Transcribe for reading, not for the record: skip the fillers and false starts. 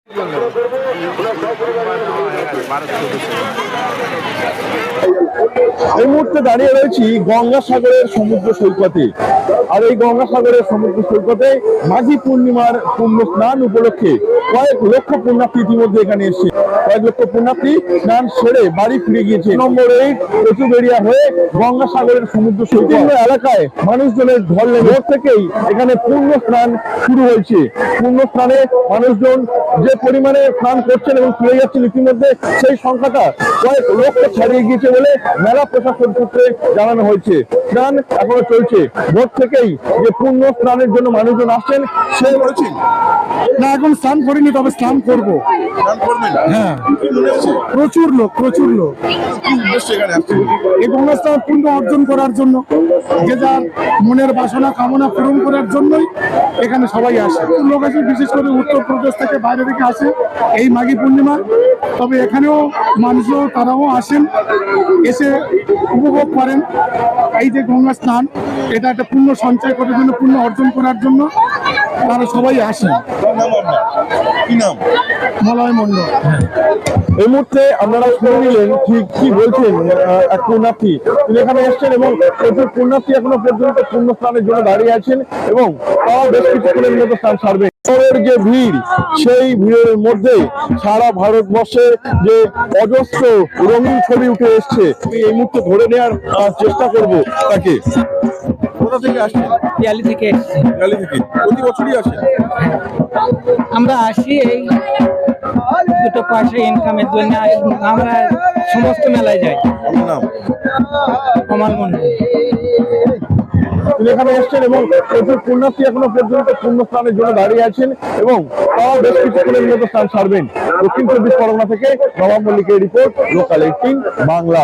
এই মুহূর্তে দাঁড়িয়ে রয়েছি গঙ্গাসাগরের সমুদ্র সৈকতে। আর এই গঙ্গাসাগরের সমুদ্র সৈকতে মাঘী পূর্ণিমার পুণ্য স্নান উপলক্ষে কয়েক লক্ষ পুণ্যার্থী ইতিমধ্যে এখানে এসেছে। কয়েক লক্ষ পুণ্যার্থী স্নান সেরে বাড়ি ফিরে গিয়েছে। নম্বর 8 কচুবেড়িয়া হয়ে গঙ্গাসাগরের সমুদ্র সৈকত এলাকায় মানুষজনের ঢল নেমে থেকেই এখানে পুণ্য স্নান শুরু হয়েছে। পুণ্য স্নানে মানুষজন যে পরিমাণে স্নান করছেন এবং ফিরে যাচ্ছেন ইতিমধ্যে সেই সংখ্যাটা কয়েক লক্ষ ছাড়িয়ে গিয়েছে বলে মেলা প্রশাসন সূত্রে জানানো হয়েছে। স্নান এখনো চলছে। ভোর থেকেই যে পুণ্য স্নানের জন্য মানুষজন আসছেন সে বলেছেন না, এখন স্নান করিনি, তবে স্নান করবো। হ্যাঁ, প্রচুর লোক এই গঙ্গা স্নান পুণ্য অর্জন করার জন্য, যে যার মনের বাসনা কামনা পূরণ করার জন্যই এখানে সবাই আসে। লোক আছে বিশেষ করে উত্তরপ্রদেশ থেকে, বাইরে থেকে আসে এই মাঘী পূর্ণিমা। তবে এখানেও মানুষও তারাও আসেন, এসে উপভোগ করেন এই যে গঙ্গা স্নান। এটা একটা পুণ্য সঞ্চয় করার জন্য, পুণ্য অর্জন করার জন্য তারা সবাই আসেন। মলয় মন্ডল। এই মুহূর্তে আপনারা শুনে নিলেন ঠিক কি বলছেন এক পুণ্যার্থী। তিনি এখানে এসছেন এবং প্রচুর পুণ্যার্থী এখনো পর্যন্ত পুণ্য স্নানের জন্য দাঁড়িয়ে আছেন এবং তাও বেশ কিছুক্ষণের মতো স্নান সারবেন। যে ভিড়, সেই ভিড়ের মধ্যে সারা ভারতবর্ষে যে অজস্র রঙিন ছবি উঠে এসছে, এই মুহূর্তে ধরে নেওয়ার চেষ্টা করব তাকে। কোথা থেকে আসছেন? পিয়ালি থেকে এসেছি। পিয়ালি থেকে প্রতি বছরই আসেন? আমরা আসি এই দুটো পয়সা ইনকামের জন্য। আমরা সমস্ত মেলায় যাই। আমার নাম আমার মনে তিনি এখানে এসছেন এবং প্রচুর পুণ্যার্থী এখনো পর্যন্ত পুণ্য স্নানের জন্য দাঁড়িয়ে আছেন এবং তাও বেশ কিছুক্ষণের মতো স্নান সারবেন। দক্ষিণ 24 পরগনা থেকে নবাব মল্লিকের রিপোর্ট, লোকাল 18 বাংলা।